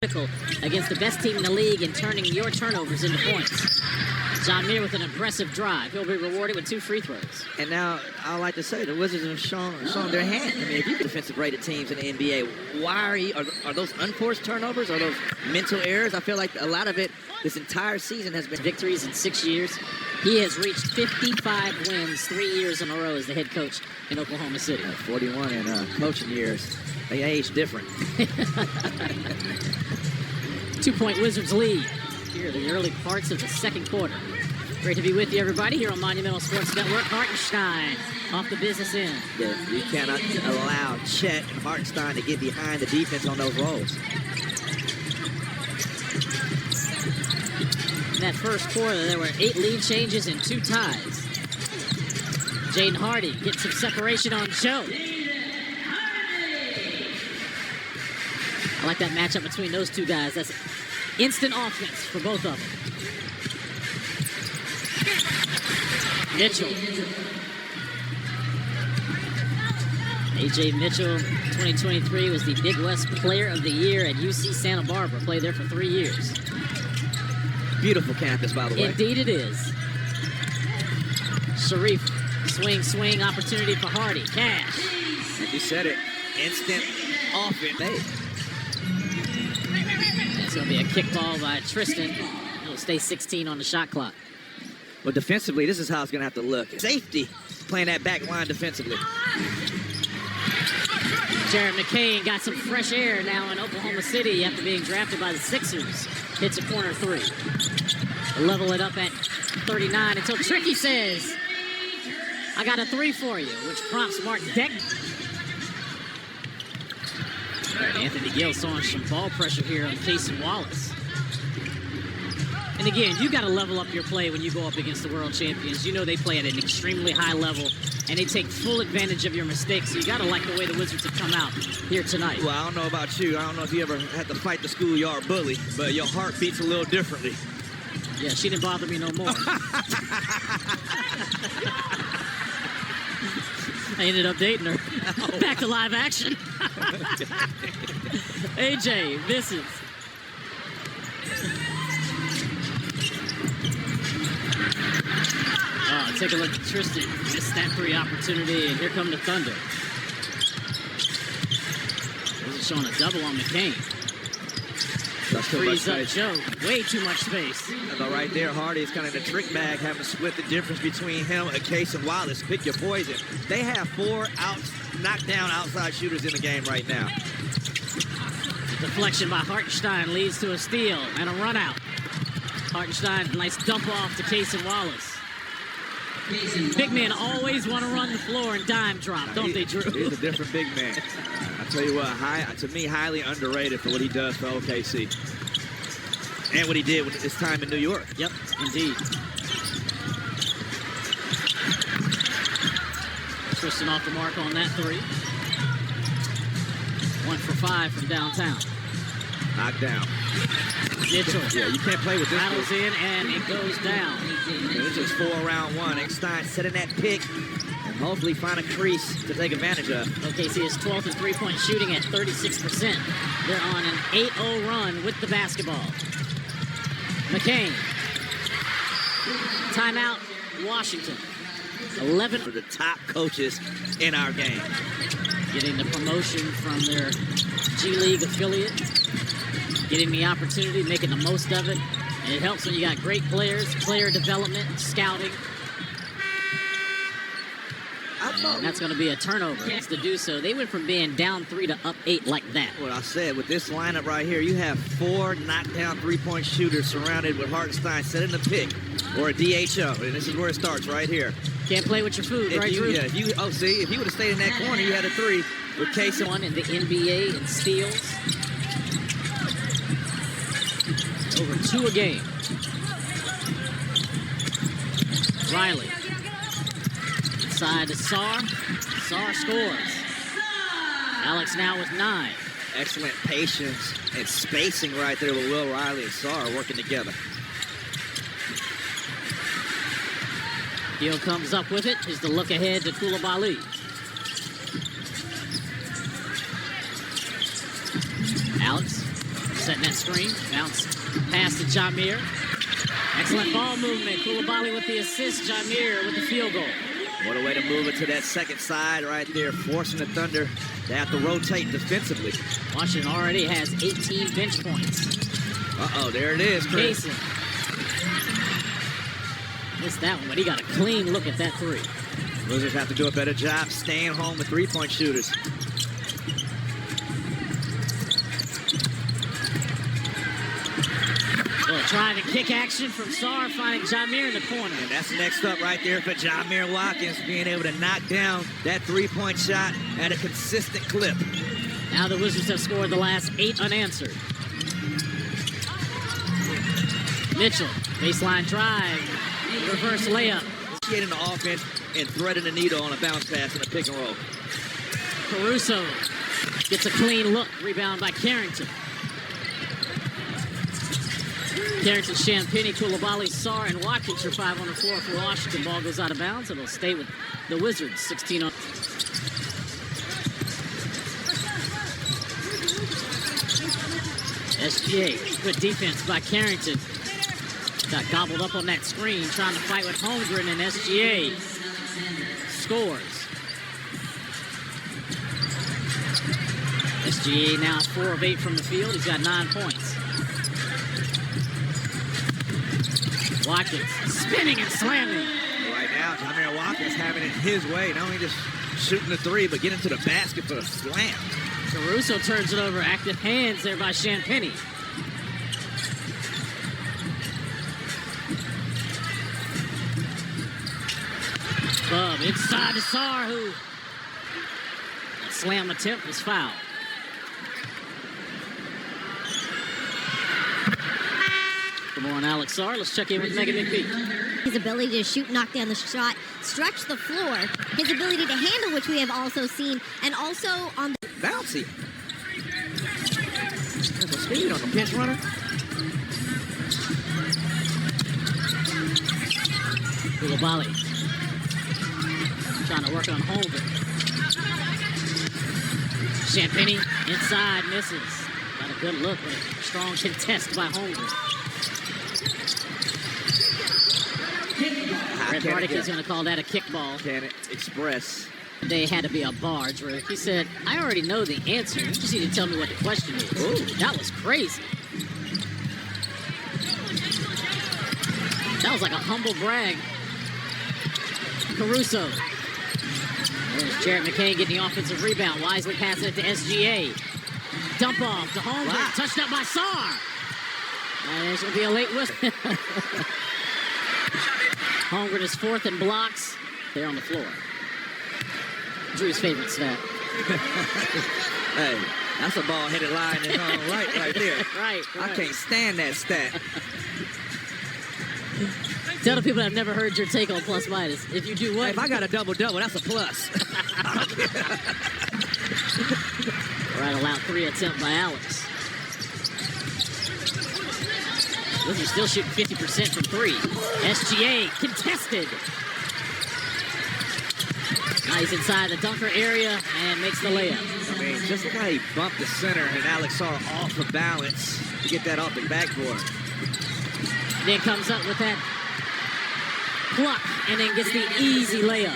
against the best team in the league and turning your turnovers into points. John Muir with an aggressive drive. He'll be rewarded with 2 free throws. And now, I like to say, the Wizards have shown their hand. I mean, if you can defensive-rated teams in the NBA, why are those unforced turnovers? Are those mental errors? I feel like a lot of it, this entire season has been victories in 6 years. He has reached 55 wins 3 years in a row as the head coach in Oklahoma City. 41 in coaching years. They age different. 2-point Wizards lead here in the early parts of the second quarter. Great to be with you, everybody, here on Monumental Sports Network. Hartenstein off the business end. Yeah, you cannot allow Chet and Hartenstein to get behind the defense on those rolls. In that first quarter, there were 8 lead changes and 2 ties. Jaden Hardy gets some separation on Joe. I like that matchup between those two guys. That's instant offense for both of them. Mitchell. A.J. Mitchell, 2023, was the Big West Player of the Year at UC Santa Barbara. Played there for 3 years. Beautiful campus, by the way. Indeed it is. Sharif, swing opportunity for Hardy. Cash. You said it. Instant offense. Hey. It's going to be a kick ball by Tristan. He'll stay 16 on the shot clock. Well, defensively, this is how it's going to have to look. Safety playing that back line defensively. Jared McCain got some fresh air now in Oklahoma City after being drafted by the Sixers. Hits a corner 3. Level it up at 39 until Tricky says, I got a 3 for you, which prompts Mark Deck. Anthony Gill showing some ball pressure here on Cason Wallace. And again, you got to level up your play when you go up against the world champions. You know they play at an extremely high level, and they take full advantage of your mistakes. So you got to like the way the Wizards have come out here tonight. Well, I don't know about you. I don't know if you ever had to fight the schoolyard bully, but your heart beats a little differently. Yeah, she didn't bother me no more. I ended up dating her. Back to live action. AJ misses. Oh, take a look at Tristan. Missed that 3 opportunity, and here come the Thunder. This is showing a double on McCain. Frees up Joe. Way too much space. But right there, Hardy is kind of in the trick bag, having to split the difference between him and Cason Wallace. Pick your poison. They have 4 knockdown outside shooters in the game right now. Deflection by Hartenstein leads to a steal and a run out. Hartenstein, nice dump off to Cason Wallace. Big men always want to run the floor and dime drop, don't they, Drew? He's a different big man. I tell you what, to me, highly underrated for what he does for OKC. And what he did with his time in New York. Yep, indeed. Tristan off the mark on that 3. 1 for 5 from downtown. Knocked down. Mitchell. Yeah, you can't play with this. Battles in, and it goes down. Yeah, this is 4 round 1. Eckstein setting that pick and hopefully find a crease to take advantage of. OKC is 12th in three-point shooting at 36%. They're on an 8-0 run with the basketball. McCain. Timeout, Washington. 11 for the top coaches in our game. Getting the promotion from their G League affiliate. Getting the opportunity, making the most of it. And it helps when you got great players, player development, scouting. And that's going to be a turnover to do so. They went from being down 3 to up 8 like that. What I said, with this lineup right here, you have 4 knockdown three-point shooters surrounded with Hartenstein setting the pick or a DHO. And this is where it starts right here. Can't play with your food, right, Drew? Yeah, if you would have stayed in that corner, you had a 3 with Cason. One in the NBA in steals. Over 2 a game. Riley. Inside to Sarr. Sarr scores. Alex now with 9. Excellent patience and spacing right there with Will Riley and Sarr working together. Hill comes up with it. Is the look ahead to Koulibaly. Alex Setting that screen. Bounce pass to Jameer. Excellent ball movement. Koulibaly with the assist. Jameer with the field goal. What a way to move it to that second side right there, forcing the Thunder to have to rotate defensively. Washington already has 18 bench points. Uh-oh, there it is, Chris. Cason. Missed that one, but he got a clean look at that three. Wizards have to do a better job staying home with three-point shooters. Well, trying to kick action from Sarr, finding Jameer in the corner. And that's next up right there for Jameer Watkins, being able to knock down that three-point shot at a consistent clip. Now the Wizards have scored the last 8 unanswered. Mitchell, baseline drive, reverse layup. Getting the offense and threading the needle on a bounce pass in a pick and roll. Caruso gets a clean look, rebound by Carrington. Carrington, Champagnie, Koulibaly, Sarr, and Watkins are 5 on the floor for Washington. Ball goes out of bounds, and it'll stay with the Wizards. 16 on. SGA, good defense by Carrington. Got gobbled up on that screen, trying to fight with Holmgren, and SGA scores. SGA now 4 of 8 from the field. He's got 9 points. Watkins spinning and slamming. Right now, Jameer Watkins having it his way. Not only just shooting the three, but getting to the basket for a slam. Caruso turns it over. Active hands there by Champagnie. Bub inside to Sarr, who that slam attempt was fouled. Good morning, Alex Sarr. Let's check in with Megan McPhee. His ability to shoot, knock down the shot, stretch the floor, his ability to handle, which we have also seen, and also on the Bouncy. There's a speed on the pinch runner. Koulibaly trying to work on Holmgren. Champagnie inside, misses. Got a good look, but a strong contest by Holmgren. Red Bartick is going to call that a kickball. Can it express? They had to be a barge, Rick. He said, I already know the answer. You just need to tell me what the question is. Ooh. That was crazy. That was like a humble brag. Caruso. There's Jarrett McCain getting the offensive rebound. Wisely passing it to SGA. Dump off to Holmgren. Wow. Touched up by Sarr. And there's going to be a late whistle. Holmgren is 4th in blocks. They're on the floor. Drew's favorite stat. Hey, that's a ball-headed line in his own right there. Right. I can't stand that stat. Tell the people that have never heard your take on plus minus. If you do what? Hey, if I got a double-double, that's a plus. Right, allowed 3 attempt by Alex. Wizards still shooting 50% from 3. SGA contested. Now he's inside the dunker area and makes the layup. I mean, just look how he bumped the center and Alex Sarr off of balance to get that off the backboard. Then comes up with that pluck and then gets the easy layup.